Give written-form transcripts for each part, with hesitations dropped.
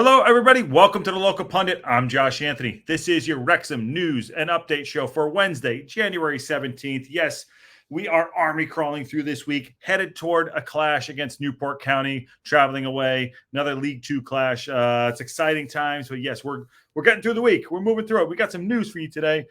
Hello, everybody. Welcome to the Local Pundit. I'm Josh Anthony. This is your Wrexham News and Update show for Wednesday, January 17th. Yes, we are army crawling through this week, headed toward a clash against Newport County, traveling away, another League Two clash. It's exciting times, but yes, we're getting through the week. We're moving through it. We got some news for you today.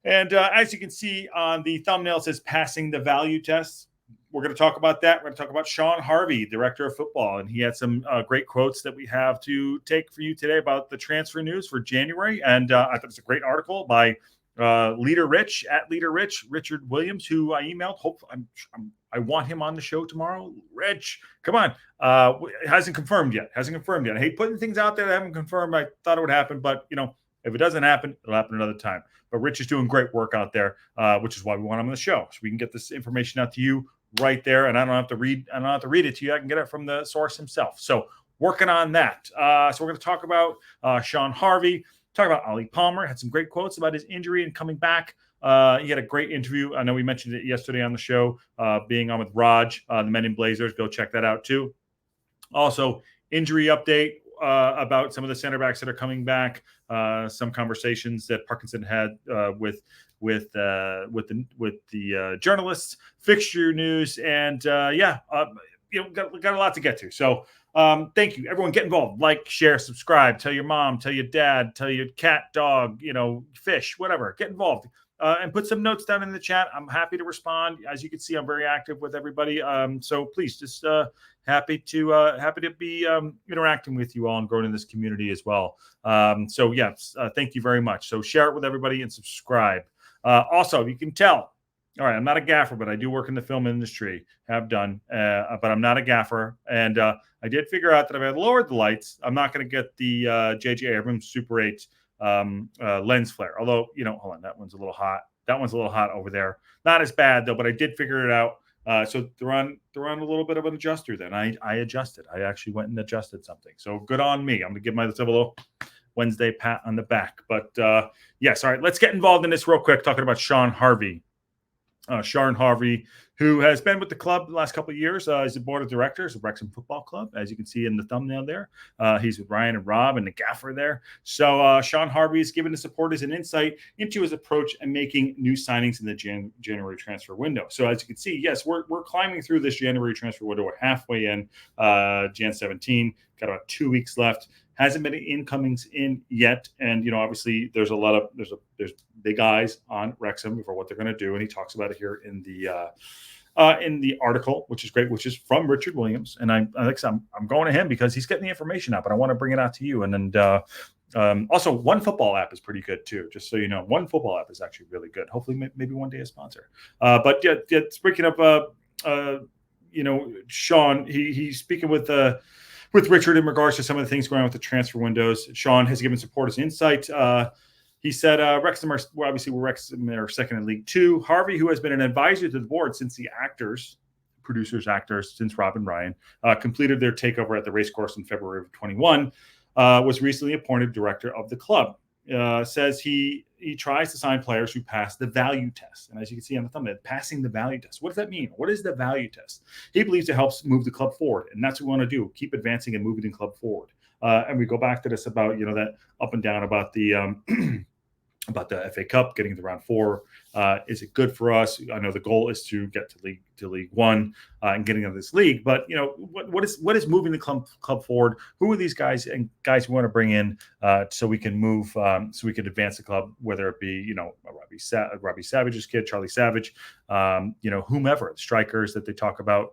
And as you can see on the thumbnail, it says passing the value test. We're going to talk about that. We're going to talk about Shaun Harvy, director of football, and he had some great quotes that we have to take for you today about the transfer news for January. And I thought it's a great article by Leader Rich at Leader Rich, Richard Williams, who I emailed. Hope I want him on the show tomorrow. Rich, come on. Hasn't confirmed yet. I hate putting things out there that haven't confirmed. I thought it would happen, but if it doesn't happen, it'll happen another time. But Rich is doing great work out there, which is why we want him on the show, so we can get this information out to you right there. And I don't have to read it to you. I can get it from the source himself. So working on that. So we're going to talk about Shaun Harvy, talk about Ollie Palmer. Had some great quotes about his injury and coming back. He had a great interview. I know we mentioned it yesterday on the show, being on with Raj, the Men in Blazers. Go check that out too. Also, injury update about some of the center backs that are coming back. Some conversations that Parkinson had with the journalists, fixture news, and got a lot to get to. So thank you, everyone. Get involved, like, share, subscribe. Tell your mom, tell your dad, tell your cat, dog, fish, whatever. Get involved. And put some notes down in the chat. I'm happy to respond. As you can see, I'm very active with everybody. So please, just happy to be interacting with you all and growing in this community as well. So yes, thank you very much. So share it with everybody and subscribe. Also, you can tell. All right, I'm not a gaffer, but I do work in the film industry. Have done, but I'm not a gaffer. And I did figure out that if I lowered the lights, I'm not going to get the J.J. Abrams Super 8 lens flare. Although, hold on, that one's a little hot. That one's a little hot over there. Not as bad though, but I did figure it out. So they're on a little bit of an adjuster. Then I adjusted. I actually went and adjusted something. So good on me. I'm gonna give myself a little Wednesday pat on the back. But yes, all right. Let's get involved in this real quick. Talking about Shaun Harvy. Shaun Harvy, who has been with the club the last couple of years. He's the board of directors of Wrexham Football Club, as you can see in the thumbnail there. He's with Ryan and Rob and the gaffer there. So Shaun Harvy is giving the supporters an insight into his approach and making new signings in the January transfer window. So as you can see, yes, we're climbing through this January transfer window. We're halfway in, Jan 17. Got about 2 weeks left. Hasn't been incomings in yet, and obviously there's big eyes on Wrexham for what they're going to do, and he talks about it here in the article, which is great, which is from Richard Williams, and I'm going to him because he's getting the information out, but I want to bring it out to you, and then also One Football app is pretty good too, just so you know. One Football app is actually really good. Hopefully, maybe one day a sponsor. But yeah, speaking of Shaun, he's speaking with Richard in regards to some of the things going on with the transfer windows. Shaun has given supporters insight. He said, Wrexham are second in League Two. Harvey, who has been an advisor to the board since the producers, since Rob and Ryan, completed their takeover at the racecourse in February of 21, was recently appointed director of the club. Says he tries to sign players who pass the value test. And as you can see on the thumbnail, passing the value test. What does that mean? What is the value test? He believes it helps move the club forward. And that's what we want to do, keep advancing and moving the club forward. And we go back to this about, that up and down about the about the FA Cup, getting to round 4. Is it good for us? I know the goal is to get to League One and getting into this league. But what is moving the club forward? Who are these guys we want to bring in so we can move, so we can advance the club? Whether it be Robbie Savage's kid, Charlie Savage, whomever, strikers that they talk about,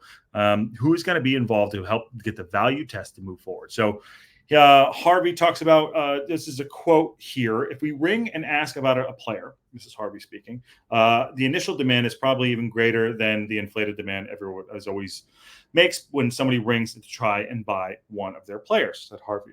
who is going to be involved to help get the value test to move forward. So. Harvey talks about, this is a quote here. If we ring and ask about a player, this is Harvey speaking, the initial demand is probably even greater than the inflated demand everyone as always makes when somebody rings to try and buy one of their players, said Harvey.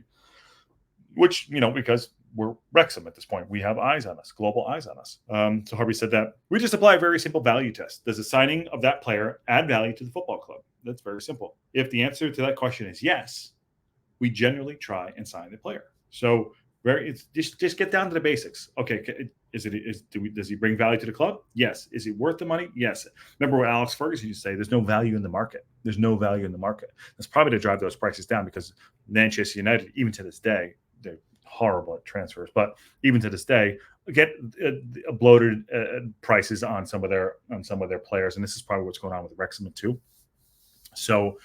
Which, because we're Wrexham at this point, we have eyes on us, global eyes on us. So Harvey said that we just apply a very simple value test. Does the signing of that player add value to the football club? That's very simple. If the answer to that question is yes, we generally try and sign the player. So just get down to the basics. Okay, Does he bring value to the club? Yes. Is he worth the money? Yes. Remember what Alex Ferguson used to say: "There's no value in the market. There's no value in the market." That's probably to drive those prices down, because Manchester United, even to this day, they're horrible at transfers, but even to this day, get bloated prices on some of their players, and this is probably what's going on with Wrexham too. So,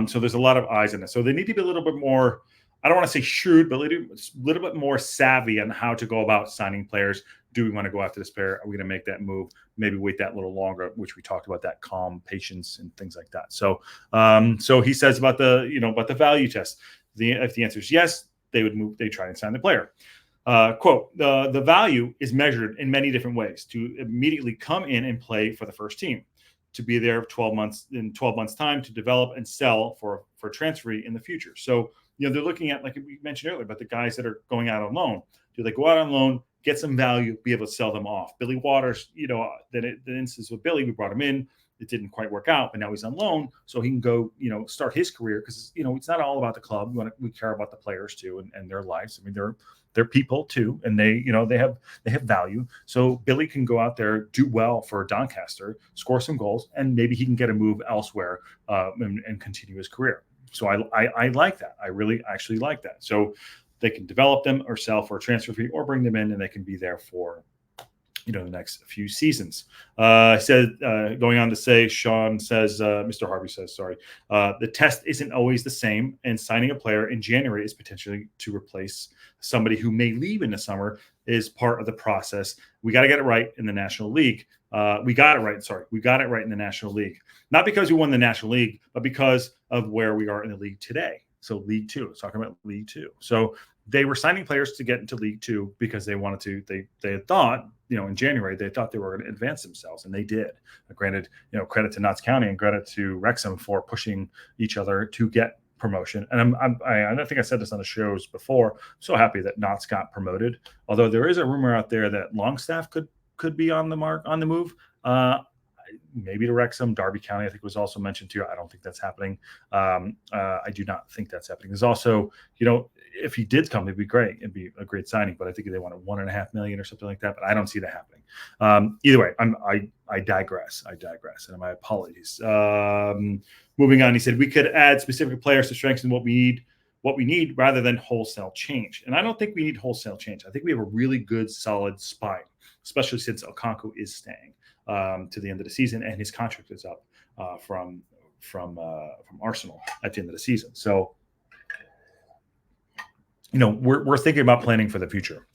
so there's a lot of eyes in it. So they need to be a little bit more, I don't want to say shrewd, but a little bit more savvy on how to go about signing players. Do we want to go after this player? Are we going to make that move? Maybe wait that little longer, which we talked about, that calm patience and things like that. So, so he says about the value test. If the answer is yes, they would move. They try and sign the player. Quote: the value is measured in many different ways. To immediately come in and play for the first team, to be there 12 months in 12 months time, to develop and sell for transfer in the future. So, they're looking at, like we mentioned earlier, about the guys that are going out on loan. Do they go out on loan, get some value, be able to sell them off? Billy Waters, the instance with Billy, we brought him in. It didn't quite work out, but now he's on loan, so he can go, start his career, because it's not all about the club. We care about the players too, and their lives. I mean, they're people too, and they have value. So Billy can go out there, do well for Doncaster, score some goals, and maybe he can get a move elsewhere and continue his career. So I like that. I really actually like that. So they can develop them or sell for a transfer fee, or bring them in and they can be there for the next few seasons. Going on to say, Shaun says, Mr. Harvey says, sorry, the test isn't always the same, and signing a player in January is potentially to replace somebody who may leave in the summer is part of the process. We got to get it right in the National League. We got it right. Sorry, we got it right in the National League, not because we won the National League, but because of where we are in the league today. So League Two, let's talk about League Two. So they were signing players to get into League Two because they wanted to. They had thought, in January, they thought they were going to advance themselves, and they did. Granted, credit to Notts County and credit to Wrexham for pushing each other to get promotion. And I don't think I said this on the shows before. I'm so happy that Notts got promoted. Although there is a rumor out there that Longstaff could be on the move. Maybe to Wrexham. Derby County, I think, was also mentioned too. I don't think that's happening. I do not think that's happening. There's also, if he did come, it'd be great. It'd be a great signing, but I think they wanted $1.5 million or something like that. But I don't see that happening. Either way, I digress. And my apologies. Moving on, he said we could add specific players to strengthen what we need rather than wholesale change. And I don't think we need wholesale change. I think we have a really good, solid spine, especially since Okonkwo is staying to the end of the season, and his contract is up from Arsenal at the end of the season. So, we're thinking about planning for the future.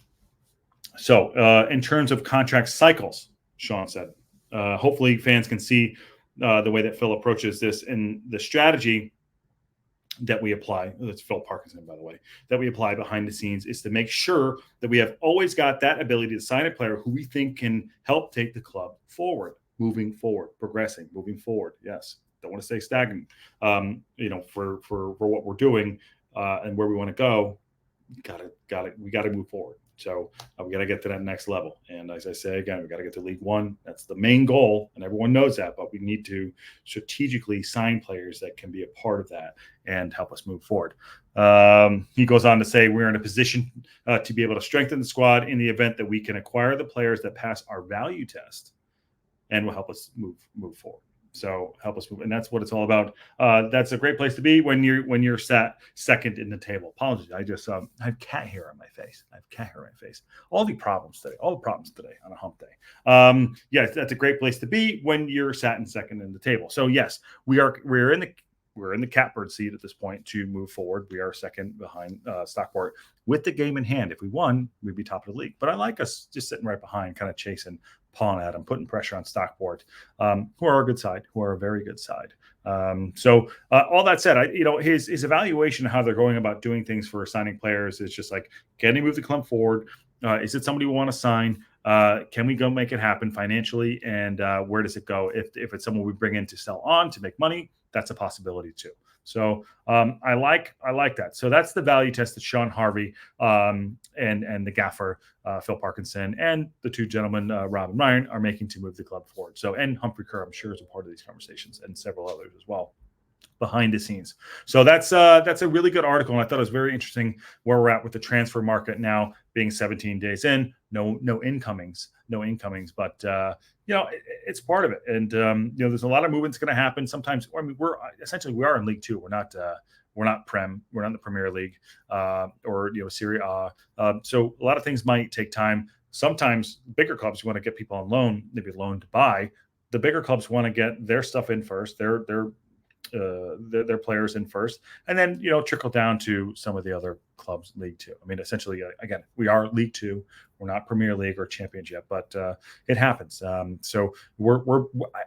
So, in terms of contract cycles, Shaun said, hopefully fans can see the way that Phil approaches this, and the strategy that we apply. That's Phil Parkinson, by the way, that we apply behind the scenes is to make sure that we have always got that ability to sign a player who we think can help take the club forward, moving forward, progressing, moving forward. Yes. Don't want to stay stagnant. For what we're doing and where we want to go, we got to move forward. So we got to get to that next level. And as I say again, we got to get to League One. That's the main goal, and everyone knows that. But we need to strategically sign players that can be a part of that and help us move forward. He goes on to say we're in a position to be able to strengthen the squad in the event that we can acquire the players that pass our value test and will help us move forward. So help us move, and that's what it's all about. That's a great place to be when you're sat second in the table. Apologies, I just I have cat hair on my face. All the problems today on a hump day. Yes, that's a great place to be when you're sat in second in the table. So yes, we're in the catbird seat at this point to move forward. We are second behind Stockport with the game in hand. If we won, we'd be top of the league. But I like us just sitting right behind, kind of chasing, pawing at them, putting pressure on Stockport, who are a good side, who are a very good side. So all that said, his evaluation of how they're going about doing things for signing players is just like, can they move the club forward? Is it somebody we want to sign? Can we go make it happen financially? And where does it go? If it's someone we bring in to sell on to make money, that's a possibility too. So I like that. So that's the value test that Shaun Harvey and the gaffer Phil Parkinson and the two gentlemen Rob and Ryan are making to move the club forward. So, and Humphrey Kerr, I'm sure, is a part of these conversations, and several others as well. behind the scenes. So that's a really good article, and I thought it was very interesting where we're at with the transfer market now being 17 days in. No incomings, but it's part of it. And there's a lot of movements going to happen. Sometimes, I mean, we are in League Two. We're not Prem. We're not in the Premier League or Serie A. So a lot of things might take time. Sometimes bigger clubs want to get people on loan, maybe loan to buy. The bigger clubs want to get their stuff in first, their players in first, and then trickle down to some of the other clubs. League Two. I mean, essentially, again, we are League Two. We're not Premier League or Championship, but it happens. So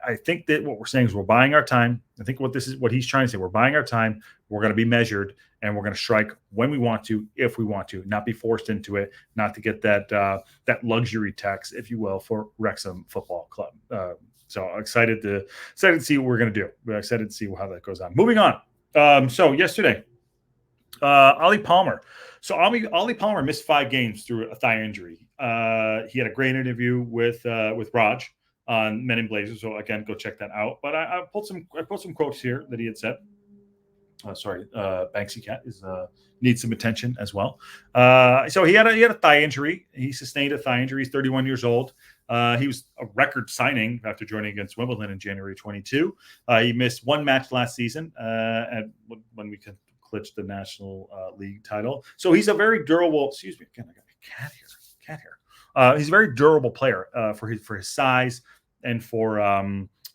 I think that what we're saying is we're buying our time. I think what he's trying to say. We're buying our time. We're going to be measured, and we're going to strike when we want to, if we want to, not be forced into it, not to get that luxury tax, if you will, for Wrexham Football Club. So excited to see what we're going to do. We're excited to see how that goes on. Moving on. So yesterday, Ollie Palmer. So Ollie Palmer missed 5 games through a thigh injury. He had a great interview with Raj on Men in Blazers. So again, go check that out. But I pulled some quotes here that he had said. Banksy Cat needs some attention as well. So he had a thigh injury. He sustained a thigh injury. He's 31 years old. He was a record signing after joining against Wimbledon in January 22. He missed 1 match last season when we clinched the National League title. So he's a very durable. Excuse me, again, I got a cat here. He's a very durable player for his size and for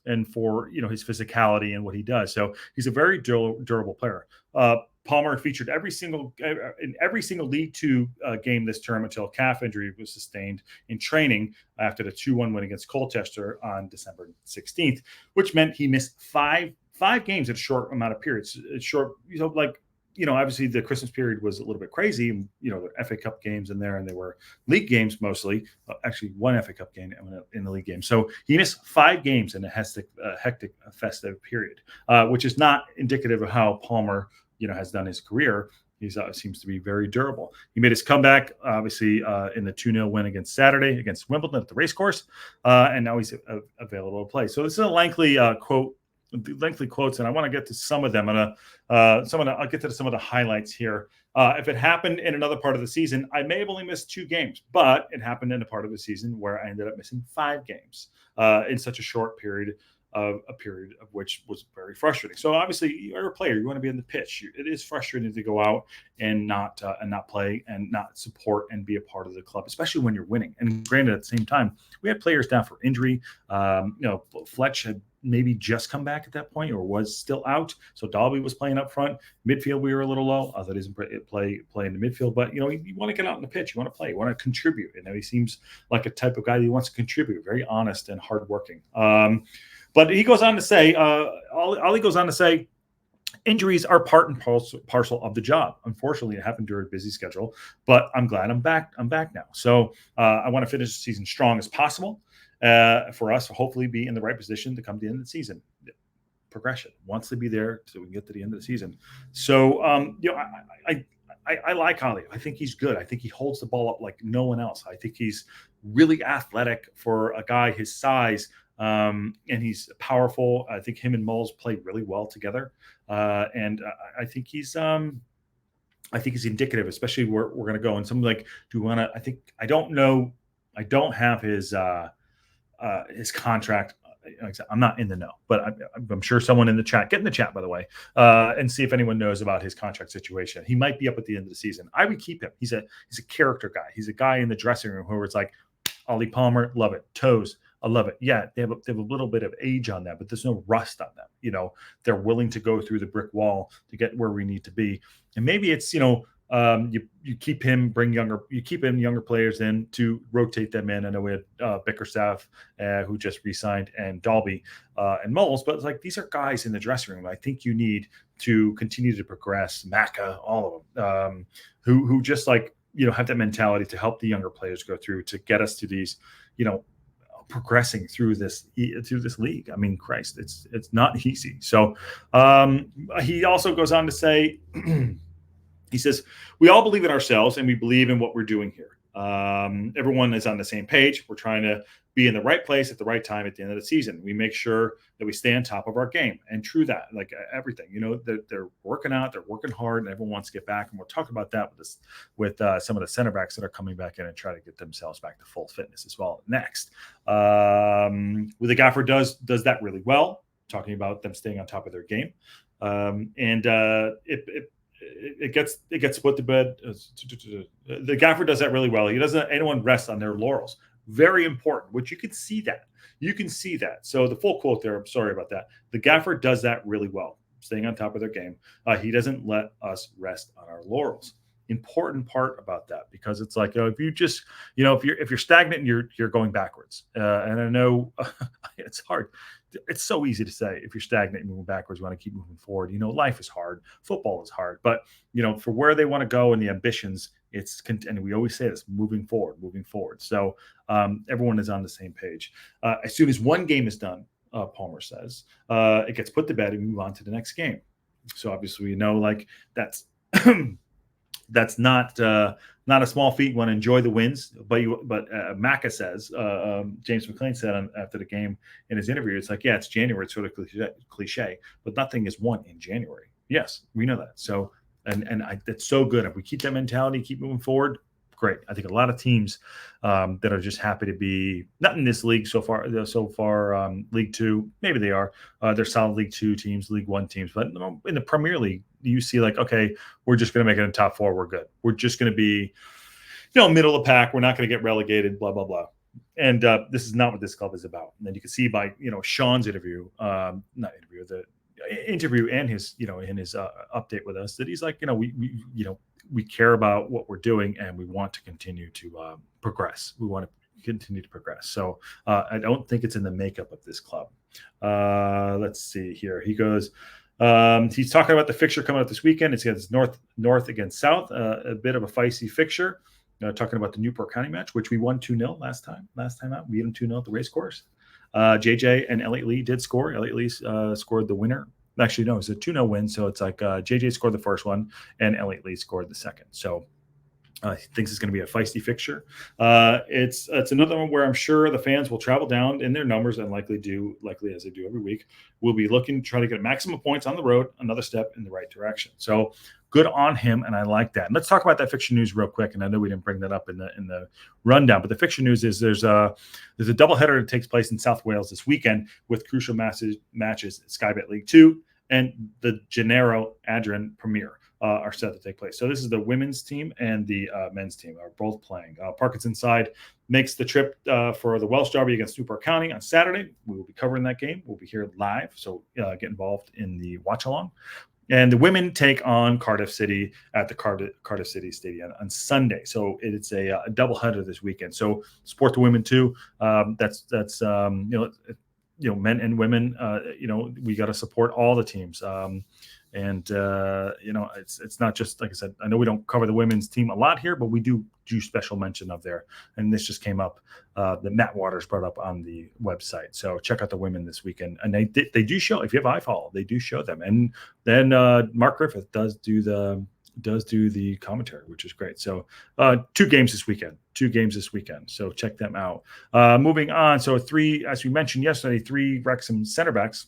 his physicality and what he does. So he's a very durable player. Palmer featured in every single League Two game this term until a calf injury was sustained in training after the 2-1 win against Colchester on December 16th, which meant he missed five games in a short amount of periods. It's short, obviously the Christmas period was a little bit crazy. The FA Cup games in there, and they were league games mostly. Actually, 1 FA Cup game in the league game. So he missed 5 games in a hectic festive period, which is not indicative of how Palmer, has done his career. He seems to be very durable. He made his comeback, obviously, in the 2-0 win against Saturday against Wimbledon at the racecourse, and now he's available to play. So this is a lengthy quotes, and I want to get to some of them. I'll get to some of the highlights here. If it happened in another part of the season, I may have only missed 2 games, but it happened in a part of the season where I ended up missing 5 games in such a short period of which was very frustrating. So obviously, you're a player; you want to be on the pitch. It is frustrating to go out and not play and not support and be a part of the club, especially when you're winning. And granted, at the same time, we had players down for injury. Fletch had maybe just come back at that point or was still out. So Dalby was playing up front. Midfield, we were a little low. Other doesn't play in the midfield, but you want to get out on the pitch. You want to play. You want to contribute. And he seems like a type of guy that wants to contribute. Very honest and hardworking. But he goes on to say, Ollie goes on to say, injuries are part and parcel of the job. Unfortunately, it happened during a busy schedule, but I'm glad I'm back. I'm back now. So I want to finish the season strong as possible for us to hopefully be in the right position to come to the end of the season. Progression wants to be there so we can get to the end of the season. So, I like Ollie. I think he's good. I think he holds the ball up like no one else. I think he's really athletic for a guy his size. And he's powerful. I think him and Moles play really well together. And I think he's indicative, especially where we're going to go. And something like, do we want to, I don't know. I don't have his contract. I'm not in the know, but I'm sure someone in the chat, get in the chat, by the way, and see if anyone knows about his contract situation. He might be up at the end of the season. I would keep him. He's a character guy. He's a guy in the dressing room who it's like, Ollie Palmer, love it. Toes, I love it. Yeah, they have a little bit of age on that, but there's no rust on them. They're willing to go through the brick wall to get where we need to be. And maybe it's, you keep him, younger players in to rotate them in. I know we had Bickerstaff, who just re-signed, and Dalby and Moles, but it's like these are guys in the dressing room I think you need to continue to progress. Maka, all of them, who just have that mentality to help the younger players go through to get us to these, progressing through this league. I mean, Christ, it's not easy. So he also goes on to say, he says, we all believe in ourselves and we believe in what we're doing here. Everyone is on the same page. We're trying to be in the right place at the right time at the end of the season. We make sure that we stay on top of our game, and true that, like everything, they're working out, they're working hard, and everyone wants to get back. And we'll talk about that with some of the center backs that are coming back in and try to get themselves back to full fitness as well. Next, the Gaffer does that really well, talking about them staying on top of their game, and it gets put to bed. The Gaffer does that really well. He doesn't let anyone rest on their laurels. Very important, which you can see that. You can see that. So the full quote there, I'm sorry about that. The Gaffer does that really well, staying on top of their game. He doesn't let us rest on our laurels. Important part about that, because it's like, if you just, if you're stagnant, you're going backwards. And I know it's hard. It's so easy to say, if you're stagnant and moving backwards, you want to keep moving forward. Life is hard. Football is hard. But, for where they want to go and the ambitions, and we always say this, moving forward. So everyone is on the same page. As soon as one game is done, Palmer says, it gets put to bed and we move on to the next game. So obviously, that's that's not a small feat. You want to enjoy the wins, but Macca says, James McLean said after the game in his interview, it's like, yeah, it's January, it's sort of cliche, but nothing is won in January. Yes, we know that. So, that's so good. If we keep that mentality, keep moving forward, great. I think a lot of teams that are just happy to be not in this league so far, League Two, maybe they are. They're solid League Two teams, League One teams, but in the Premier League, you see like, okay, we're just going to make it in top four. We're good. We're just going to be, middle of the pack. We're not going to get relegated. Blah blah blah. And this is not what this club is about. And then you can see by Shaun's interview, the interview and his in his update with us, that he's like, we care about what we're doing and we want to continue to progress. We want to continue to progress. So I don't think it's in the makeup of this club. Let's see here. He goes, he's talking about the fixture coming up this weekend. It's against North against South, a bit of a feisty fixture. Talking about the Newport County match, which we won 2-0 last time out. We beat them 2-0 at the race course. JJ and Elliot Lee did score. Elliot Lee scored the winner. Actually, no, it's a 2-0 win. So it's like JJ scored the first one and Elliot Lee scored the second. So he thinks it's going to be a feisty fixture. It's another one where I'm sure the fans will travel down in their numbers and likely as they do every week. We'll be looking to try to get maximum points on the road, another step in the right direction. So good on him, and I like that. And let's talk about that fixture news real quick. And I know we didn't bring that up in the rundown, but the fixture news is there's a doubleheader that takes place in South Wales this weekend with crucial matches at Sky Bet League 2 and the Gennaro Adrian Premier. Are set to take place. So this is the women's team and the men's team are both playing. Parkinson side makes the trip for the Welsh Derby against Newport County on Saturday. We will be covering that game. We'll be here live, so get involved in the watch along. And the women take on Cardiff City at the Cardiff City Stadium on Sunday. So it's a doubleheader this weekend. So support the women too. That's men and women. We got to support all the teams. And it's not just, like I said, I know we don't cover the women's team a lot here, but we do special mention of there. And this just came up that Matt Waters brought up on the website. So check out the women this weekend. And they do show, if you have iFollow, they do show them. And then Mark Griffith does do the commentary, which is great. So 2 games this weekend. So check them out. Moving on. So 3, as we mentioned yesterday, 3 Wrexham center backs.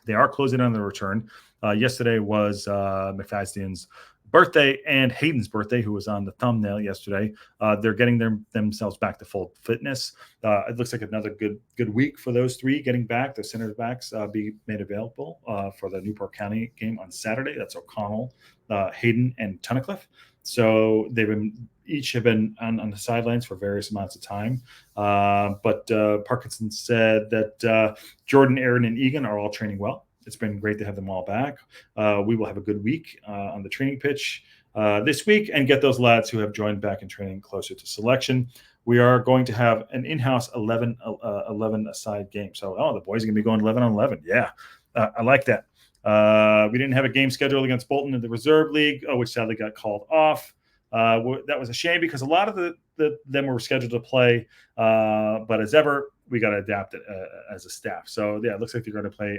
They are closing on the return. Yesterday was McFadden's birthday and Hayden's birthday, who was on the thumbnail yesterday. They're getting themselves back to full fitness. It looks like another good week for those 3 getting back. The center backs be made available for the Newport County game on Saturday. That's O'Connell, Hayden, and Tunnicliffe. So each have been on the sidelines for various amounts of time. But Parkinson said that Jordan, Aaron, and Egan are all training well. It's been great to have them all back. We will have a good week on the training pitch this week and get those lads who have joined back in training closer to selection. We are going to have an in-house 11-a-side game. So, the boys are going to be going 11-on-11. Yeah, I like that. We didn't have a game scheduled against Bolton in the Reserve League, which sadly got called off. That was a shame because a lot of them were scheduled to play. But as ever, we got to adapt it as a staff. So, yeah, it looks like they're going to play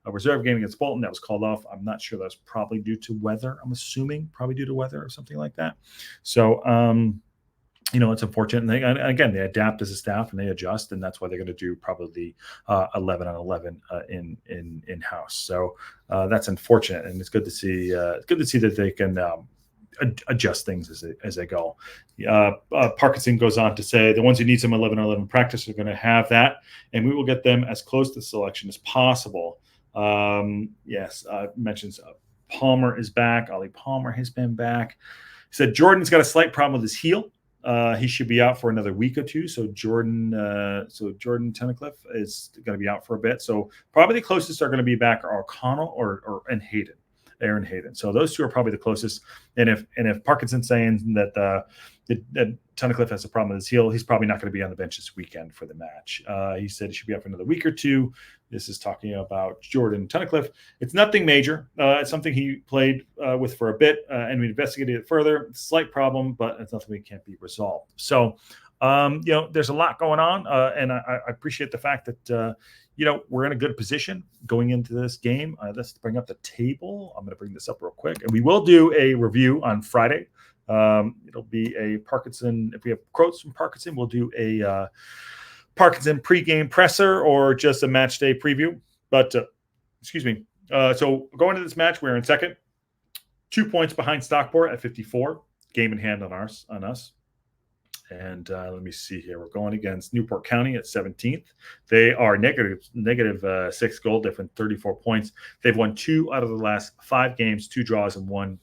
a reserve game against Bolton. That was called off. I'm not sure. That's probably due to weather. I'm assuming probably due to weather or something like that. So, it's unfortunate. And again, they adapt as a staff and they adjust, and that's why they're going to do probably 11 on 11 in house. So that's unfortunate, and it's good to see. It's good to see that they can adjust things as they go. Parkinson goes on to say the ones who need some 11 on 11 practice are going to have that, and we will get them as close to selection as possible. Yes, mentions Palmer is back. Ollie Palmer has been back. He said Jordan's got a slight problem with his heel. He should be out for another week or two. So Jordan Tunnicliffe is going to be out for a bit. So probably the closest are going to be back are O'Connell or Hayden, Aaron Hayden. So those two are probably the closest. And if Parkinson's saying that Tunnicliffe has a problem with his heel, he's probably not going to be on the bench this weekend for the match. He said he should be out for another week or two. This is talking about Jordan Tunnicliffe. It's nothing major. It's something he played with for a bit, and we investigated it further. Slight problem, but it's nothing that can't be resolved. So, there's a lot going on, and I appreciate the fact that we're in a good position going into this game. Let's bring up the table. I'm going to bring this up real quick, and we will do a review on Friday. It'll be a Parkinson. If we have quotes from Parkinson, we'll do a Parkinson pregame presser or just a match day preview. But excuse me. So going into this match, we're in second, 2 points behind Stockport at 54, game in hand on us. And let me see here. We're going against Newport County at 17th. They are negative 6 goal difference, 34 points. They've won 2 out of the last 5 games, 2 draws and one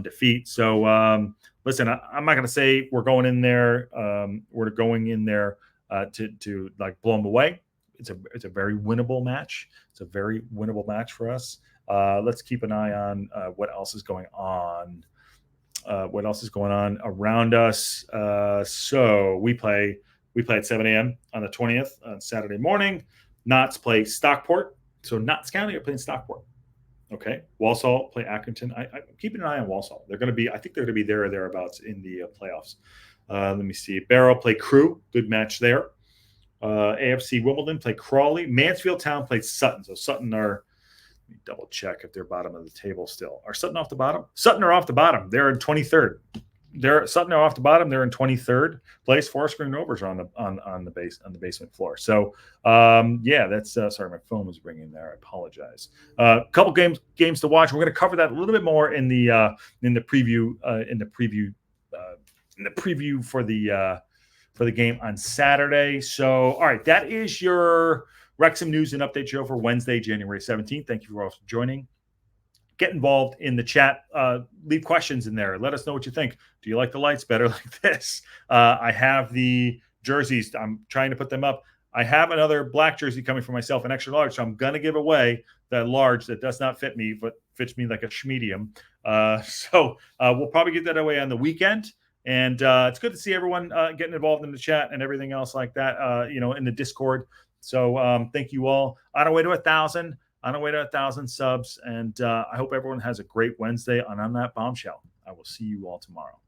defeat. So listen, I'm not going to say we're going in there. We're going in there to like blow them away. It's a very winnable match. It's a very winnable match for us. Let's keep an eye on what else is going on. What else is going on around us? So we play at 7 a.m. on the 20th on Saturday morning. Knots play Stockport. So Notts County are playing Stockport. Okay. Walsall play Accrington. I'm keeping an eye on Walsall. I think they're going to be there or thereabouts in the playoffs. Let me see. Barrow play Crewe. Good match there. AFC Wimbledon play Crawley. Mansfield Town plays Sutton. So Sutton are, let me double check if they're bottom of the table still. Are Sutton off the bottom? Sutton are off the bottom. They're in 23rd. Sutton are off the bottom. They're in 23rd place. Forest Green Rovers are on the basement floor. So that's sorry, my phone was ringing there. I apologize. Couple games to watch. We're going to cover that a little bit more in the preview for the game on Saturday. So all right, that is your Wrexham News and Update show for Wednesday, January 17th. Thank you all for joining. Get involved in the chat. Leave questions in there. Let us know what you think. Do you like the lights better like this? I have the jerseys. I'm trying to put them up. I have another black jersey coming for myself, an extra large. So I'm going to give away that large that does not fit me, but fits me like a schmedium. So we'll probably get that away on the weekend. And it's good to see everyone getting involved in the chat and everything else like that, in the Discord. So thank you all. On our way to 1,000. On our way to 1,000 subs. And I hope everyone has a great Wednesday. And on that bombshell, I will see you all tomorrow.